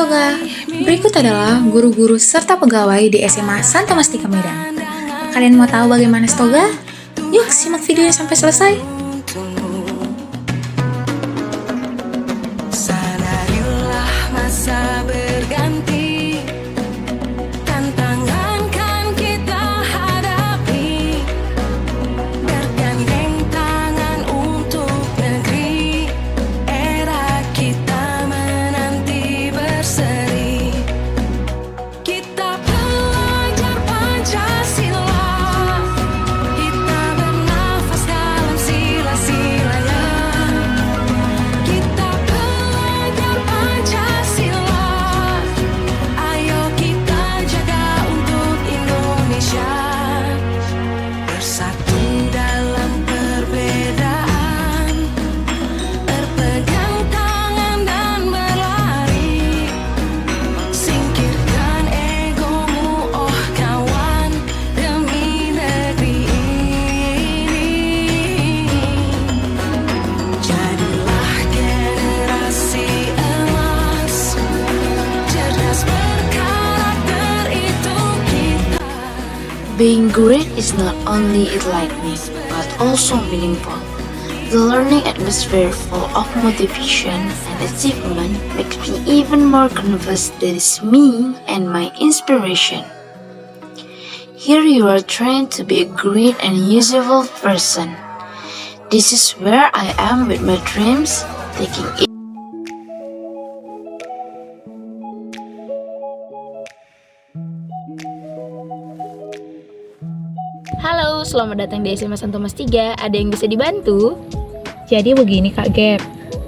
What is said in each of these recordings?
Toga. Berikut adalah guru-guru serta pegawai di SMA Santo Mas Tika Medan. Kalian mau tahu bagaimana Toga? Yuk simak videonya sampai selesai. Sadarilah masa berganti, tantangan kan kita hadapi, bergandeng tangan untuk negeri, era kita menanti berseri. Kita belajar Pancasila, kita bernafas dalam sila-silanya. Kita belajar Pancasila, ayo kita jaga untuk Indonesia. Bersatu dalam perbedaan, berpegang tangan dan berlari. Singkirkan egomu, oh kawan, demi negeri ini. Jadilah generasi emas, cerdas berkarakter itu kita. Being great is not only enlightening, but also meaningful. The learning atmosphere full of motivation and achievement makes me even more convinced that it's me and my inspiration. Here you are trained to be a great and usable person. This is where I am with my dreams, taking it. Halo, selamat datang di SMA Santo Mas 3. Ada yang bisa dibantu? Jadi begini Kak Gap,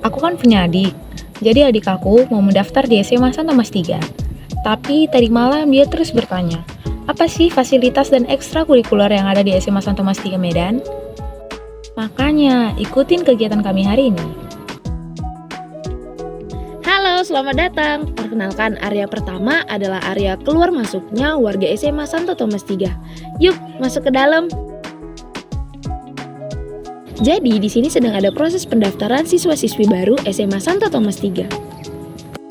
aku kan punya adik. Jadi adik aku mau mendaftar di SMA Santo Mas 3. Tapi tadi malam dia terus bertanya, apa sih fasilitas dan ekstrakurikuler yang ada di SMA Santo Mas 3 Medan? Makanya ikutin kegiatan kami hari ini. Halo, selamat datang. Perkenalkan, area pertama adalah area keluar masuknya warga SMA Santo Thomas 3. Yuk, masuk ke dalam. Jadi, di sini sedang ada proses pendaftaran siswa-siswi baru SMA Santo Thomas 3.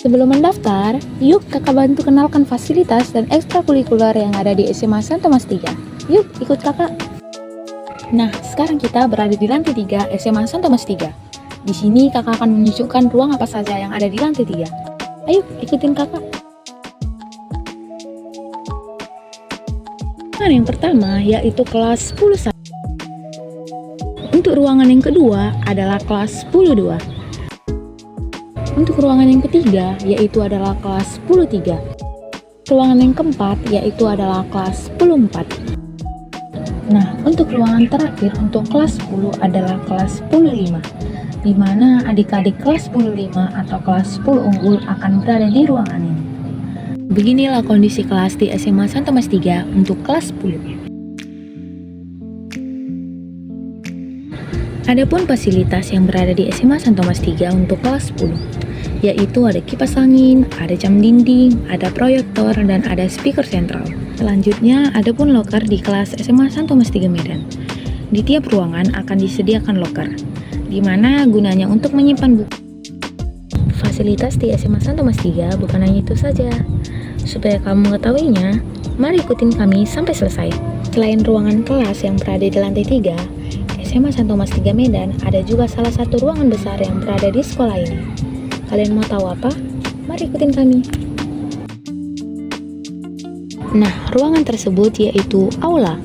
Sebelum mendaftar, yuk kakak bantu kenalkan fasilitas dan ekstrakurikuler yang ada di SMA Santo Mas 3. Yuk, ikut kakak. Nah, sekarang kita berada di lantai 3 SMA Santo Mas 3. Di sini kakak akan menunjukkan ruang apa saja yang ada di lantai 3. Ayo, ikutin kakak. Ruangan yang pertama yaitu kelas 10. Untuk ruangan yang kedua adalah kelas 10-2. Untuk ruangan yang ketiga yaitu adalah kelas 10-3. Ruangan yang keempat yaitu adalah kelas 10-4. Nah, untuk ruangan terakhir untuk kelas 10 adalah kelas 10-5. Di mana adik-adik kelas 10-5 atau kelas 10 unggul akan berada di ruangan ini. Beginilah kondisi kelas di SMA Santo Mas 3 untuk kelas 10. Adapun fasilitas yang berada di SMA Santo Mas 3 untuk kelas 10, yaitu ada kipas angin, ada jam dinding, ada proyektor, dan ada speaker sentral. Selanjutnya, adapun loker di kelas SMA Santo Mas 3 Medan. Di tiap ruangan akan disediakan loker, di mana gunanya untuk menyimpan buku. Fasilitas di SMA Santo Mas 3 bukan hanya itu saja. Supaya kamu mengetahuinya, mari ikutin kami sampai selesai. Selain ruangan kelas yang berada di lantai 3, SMA Santo Mas 3 Medan ada juga salah satu ruangan besar yang berada di sekolah ini. Kalian mau tahu apa? Mari ikutin kami. Nah, ruangan tersebut yaitu aula,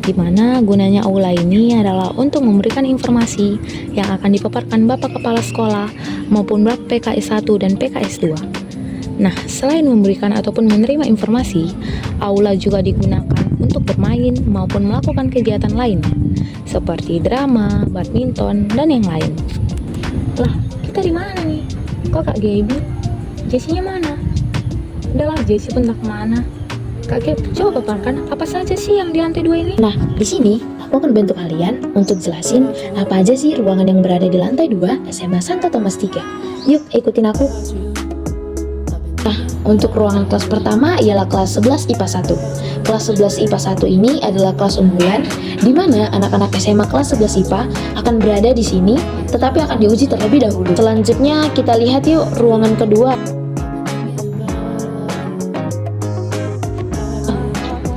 di mana gunanya aula ini adalah untuk memberikan informasi yang akan dipaparkan Bapak Kepala Sekolah maupun Bapak PKS 1 dan PKS 2. Nah, selain memberikan ataupun menerima informasi, aula juga digunakan untuk bermain maupun melakukan kegiatan lainnya, seperti drama, badminton, dan yang lain. Lah, kita di mana nih? Kok Kak Gaby? Jessinya mana? Udahlah, Jessie pun tak kemana. Kak Gap, coba paparkan apa saja sih yang di lantai 2 ini? Nah, di sini aku akan bantu kalian untuk jelasin apa aja sih ruangan yang berada di lantai 2 SMA Santo Thomas 3. Yuk, ikutin aku. Nah, untuk ruangan kelas pertama ialah kelas 11 IPA 1. Kelas 11 IPA 1 ini adalah kelas unggulan di mana anak-anak SMA kelas 11 IPA akan berada di sini, tetapi akan diuji terlebih dahulu. Selanjutnya kita lihat yuk ruangan kedua.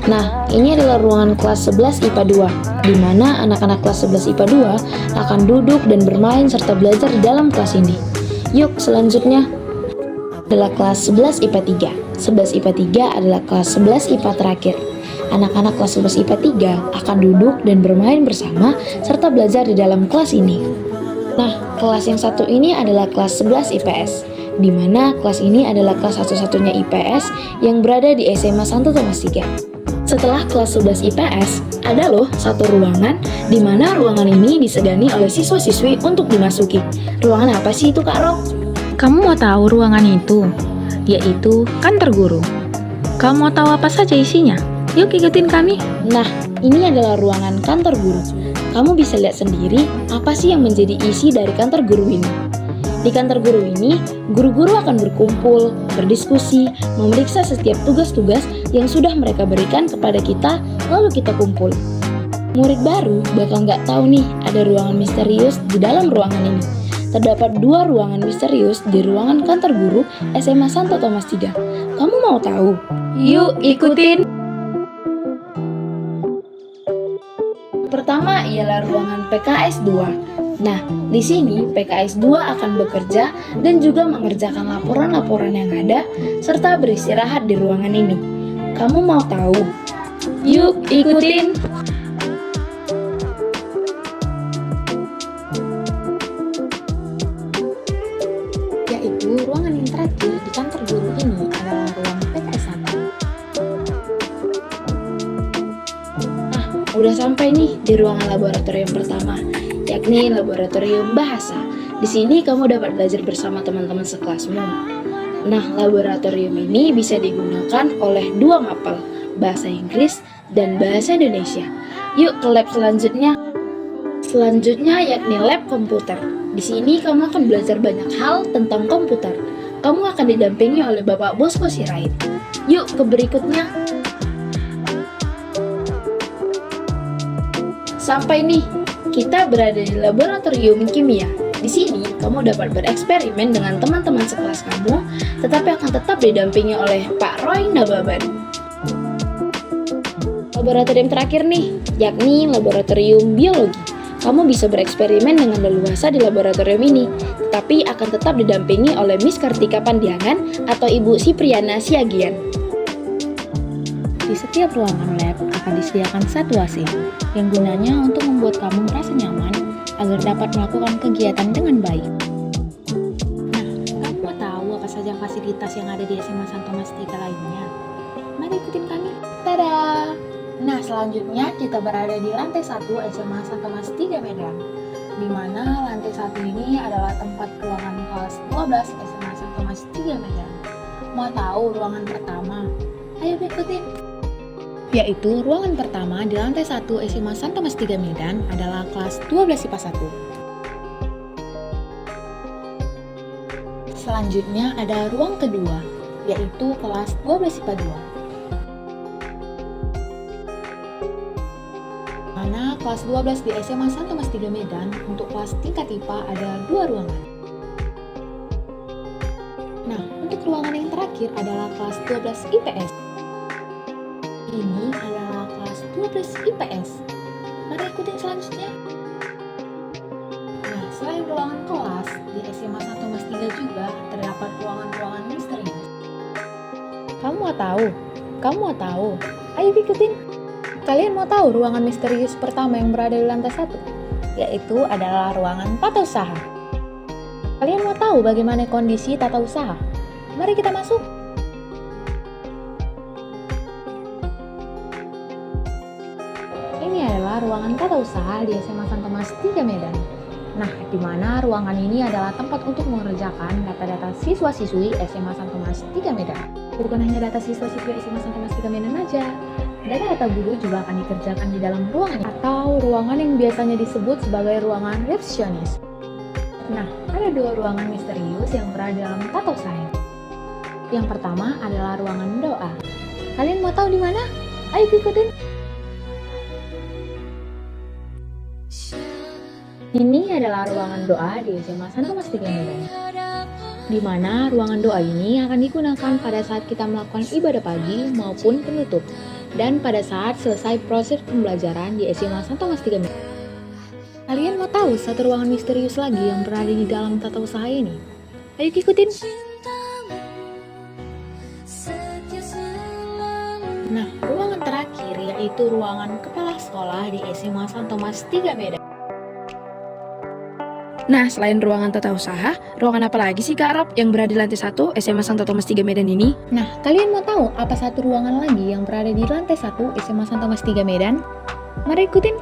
Nah, ini adalah ruangan kelas 11 IPA 2, di mana anak-anak kelas 11 IPA 2 akan duduk dan bermain serta belajar di dalam kelas ini. Yuk, selanjutnya adalah kelas 11 IPA 3. 11 IPA 3 adalah kelas 11 IPA terakhir. Anak-anak kelas 11 IPA 3 akan duduk dan bermain bersama serta belajar di dalam kelas ini. Nah, kelas yang satu ini adalah kelas 11 IPS, di mana kelas ini adalah kelas satu-satunya IPS yang berada di SMA Santo Tomas III. Setelah kelas 11 IPS, ada loh satu ruangan di mana ruangan ini disegani oleh siswa-siswi untuk dimasuki. Ruangan apa sih itu, Kak Rok? Kamu mau tahu ruangan itu? Yaitu kantor guru. Kamu mau tahu apa saja isinya? Yuk ikutin kami. Nah, ini adalah ruangan kantor guru. Kamu bisa lihat sendiri apa sih yang menjadi isi dari kantor guru ini. Di kantor guru ini, guru-guru akan berkumpul, berdiskusi, memeriksa setiap tugas-tugas yang sudah mereka berikan kepada kita, lalu kita kumpul. Murid baru bakal nggak tahu nih ada ruangan misterius di dalam ruangan ini. Terdapat 2 ruangan misterius di ruangan kantor guru SMA Santo Tomas III. Kamu mau tahu? Yuk ikutin. Pertama ialah ruangan PKS 2. Nah, di sini PKS 2 akan bekerja dan juga mengerjakan laporan-laporan yang ada serta beristirahat di ruangan ini. Kamu mau tahu? Yuk ikutin. Yaitu ruangan yang terakhir di kantor guru ini adalah ruang PKS 1. Nah, udah sampai nih di ruangan laboratorium pertama, yakni laboratorium bahasa. Di sini kamu dapat belajar bersama teman-teman sekelasmu. Nah, laboratorium ini bisa digunakan oleh 2 mapel, bahasa Inggris dan bahasa Indonesia. Yuk ke lab selanjutnya. Selanjutnya yakni lab komputer. Di sini kamu akan belajar banyak hal tentang komputer. Kamu akan didampingi oleh Bapak Bosko Sirait. Yuk ke berikutnya. Sampai nih, kita berada di laboratorium kimia. Di sini, kamu dapat bereksperimen dengan teman-teman sekelas kamu, tetapi akan tetap didampingi oleh Pak Roy Nababan. Laboratorium terakhir nih, yakni laboratorium biologi. Kamu bisa bereksperimen dengan leluasa di laboratorium ini, tetapi akan tetap didampingi oleh Miss Kartika Pandiangan atau Ibu Sipriana Siagian. Di setiap ruangan lab akan disediakan satu AC yang gunanya untuk membuat kamu merasa nyaman agar dapat melakukan kegiatan dengan baik. Nah, kamu mau tahu apa saja fasilitas yang ada di SMA Santo Tomas III lainnya? Mari ikutin kami. Tada! Nah, selanjutnya kita berada di lantai 1 SMA Santo Tomas III Medan, di mana lantai 1 ini adalah tempat ruangan kelas 12 SMA Santo Tomas III Medan. Mau tahu ruangan pertama? Ayo ikutin! Yaitu ruangan pertama di lantai 1 SMA Santo Tomas III Medan adalah kelas 12 IPA 1. Selanjutnya ada ruang kedua, yaitu kelas 12 IPA 2. Mana kelas 12 di SMA Santo Tomas III Medan untuk kelas tingkat IPA ada 2 ruangan. Nah, untuk ruangan yang terakhir adalah kelas 12 IPS. Ini adalah kelas 12 IPS. Mari ikutin selanjutnya. Nah, selain ruangan kelas, di SMA Santo Tomas III juga terdapat ruangan-ruangan misterius. Kamu mau tahu? Kamu mau tahu? Ayo ikutin. Kalian mau tahu ruangan misterius pertama yang berada di lantai 1? Yaitu adalah ruangan tata usaha. Kalian mau tahu bagaimana kondisi tata usaha? Mari kita masuk. Ini adalah ruangan tata usaha di SMA Santo Tomas III Medan. Nah, di mana ruangan ini adalah tempat untuk mengerjakan data-data siswa-siswi SMA Santo Tomas III Medan. Bukan hanya data siswa-siswi SMA Santo Tomas III Medan aja, data-data guru juga akan dikerjakan di dalam ruangan ini, atau ruangan yang biasanya disebut sebagai ruangan resepsionis. Nah, ada 2 ruangan misterius yang berada dalam tata usaha. Yang pertama adalah ruangan doa. Kalian mau tahu di mana? Ayo ikutin. Ini adalah ruangan doa di SMA Santo Tomas III Medan, di mana ruangan doa ini akan digunakan pada saat kita melakukan ibadah pagi maupun penutup. dan pada saat selesai proses pembelajaran di SMA Santo Tomas 3 Medan. Kalian mau tahu satu ruangan misterius lagi yang berada di dalam tata usaha ini? Ayo ikutin! Nah, ruangan terakhir yaitu ruangan kepala sekolah di SMA Santo Tomas 3 Medan. Nah, selain ruangan tata usaha, ruangan apa lagi sih Kak Rob yang berada di lantai 1 SMA Santo Tomas 3 Medan ini? Nah, kalian mau tahu apa satu ruangan lagi yang berada di lantai 1 SMA Santo Tomas 3 Medan? Mari ikutin!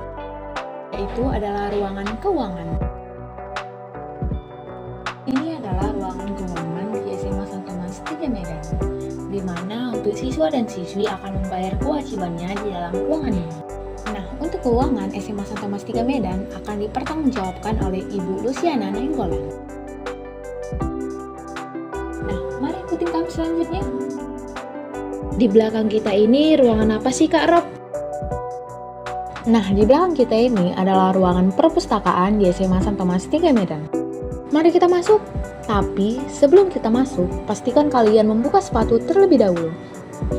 Yaitu adalah ruangan keuangan. Ini adalah ruangan keuangan di SMA Santo Tomas 3 Medan, di mana untuk siswa dan siswi akan membayar kewajibannya di dalam ruangan ini. Nah, untuk keuangan SMA Santo Tomas 3 Medan akan dipertanggungjawabkan oleh Ibu Luciana Nainggolan. Nah, mari ikutin kami selanjutnya. Di belakang kita ini ruangan apa sih Kak Rob? Nah, di belakang kita ini adalah ruangan perpustakaan di SMA Santo Tomas 3 Medan. Mari kita masuk. Tapi, sebelum kita masuk, pastikan kalian membuka sepatu terlebih dahulu.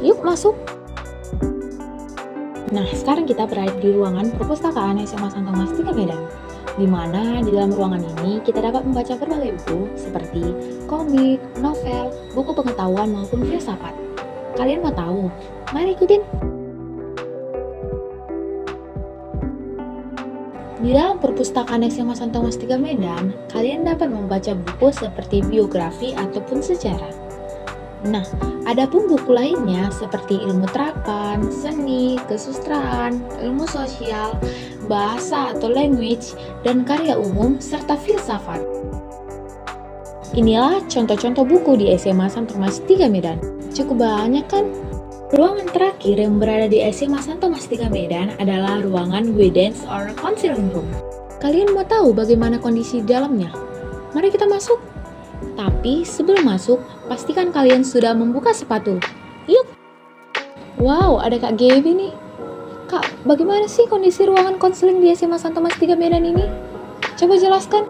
Yuk masuk! Nah, sekarang kita berada di ruangan perpustakaan SMA Santo Tomas 3 Medan, di mana di dalam ruangan ini kita dapat membaca berbagai buku seperti komik, novel, buku pengetahuan maupun filsafat. Kalian mau tahu? Mari ikutin! Di dalam perpustakaan SMA Santo Tomas 3 Medan, kalian dapat membaca buku seperti biografi ataupun sejarah. Nah, adapun buku lainnya seperti ilmu terapan, seni, kesusastraan, ilmu sosial, bahasa atau language, dan karya umum, serta filsafat. Inilah contoh-contoh buku di SMA Santo Tomas 3 Medan. Cukup banyak kan? Ruangan terakhir yang berada di SMA Santo Tomas 3 Medan adalah ruangan guidance or counseling room. Kalian mau tahu bagaimana kondisi di dalamnya? Mari kita masuk. Tapi sebelum masuk, pastikan kalian sudah membuka sepatu. Yuk! Wow, ada Kak Gaby nih. Kak, bagaimana sih kondisi ruangan konseling di SMA Santo Tomas 3 Medan ini? Coba jelaskan.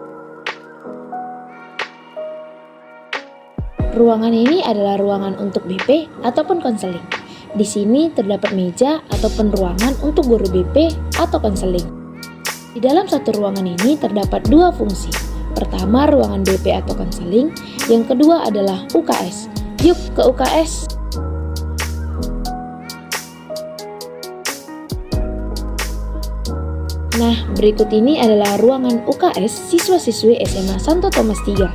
Ruangan ini adalah ruangan untuk BP ataupun konseling. Di sini terdapat meja ataupun ruangan untuk guru BP atau konseling. Di dalam satu ruangan ini terdapat dua fungsi. Pertama, ruangan BP atau konseling. Yang kedua adalah UKS. Yuk ke UKS. Nah, berikut ini adalah ruangan UKS siswa-siswi SMA Santo Tomas 3.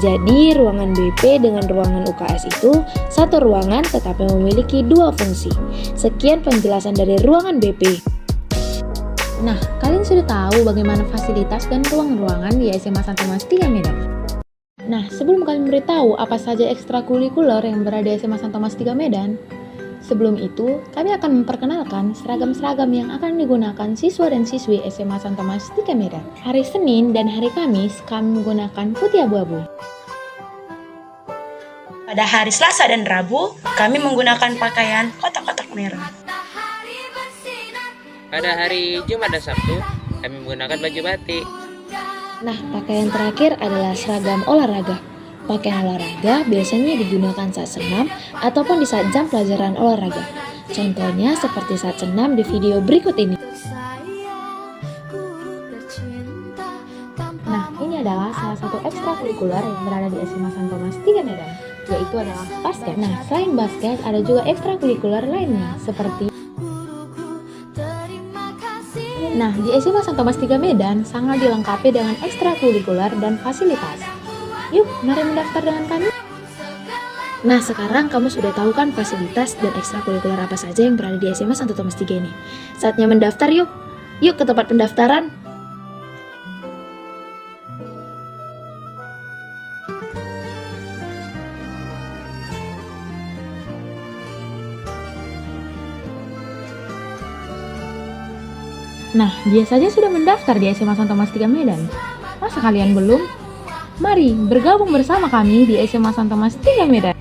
Jadi, ruangan BP dengan ruangan UKS itu satu ruangan tetapi memiliki dua fungsi. Sekian penjelasan dari ruangan BP. Nah, kalian sudah tahu bagaimana fasilitas dan ruang-ruangan di SMA Santo Tomas 3 Medan. Nah, sebelum kalian memberitahu apa saja ekstrakurikuler yang berada di SMA Santo Tomas 3 Medan, sebelum itu, kami akan memperkenalkan seragam-seragam yang akan digunakan siswa dan siswi SMA Santo Tomas 3 Medan. Hari Senin dan hari Kamis, kami menggunakan putih abu-abu. Pada hari Selasa dan Rabu, kami menggunakan pakaian kotak-kotak merah. Pada hari Jumat dan Sabtu, kami menggunakan baju batik. Nah, pakaian terakhir adalah seragam olahraga. Pakaian olahraga biasanya digunakan saat senam ataupun di saat jam pelajaran olahraga. Contohnya seperti saat senam di video berikut ini. Nah, ini adalah salah satu ekstrakurikuler yang berada di SMA Santo Tomas 3 Medan, yaitu adalah basket. Nah, selain basket, ada juga ekstrakurikuler lainnya, seperti Nah, di SMA Santo Tomas 3 Medan sangat dilengkapi dengan ekstrakurikuler dan fasilitas. Yuk, mari mendaftar dengan kami. Nah, sekarang kamu sudah tahu kan fasilitas dan ekstrakurikuler apa saja yang berada di SMA Santo Tomas 3 ini. Saatnya mendaftar yuk. Yuk ke tempat pendaftaran. Nah, dia saja sudah mendaftar di SMA Santo Tomas 3 Medan. Masa kalian belum? Mari bergabung bersama kami di SMA Santo Tomas 3 Medan.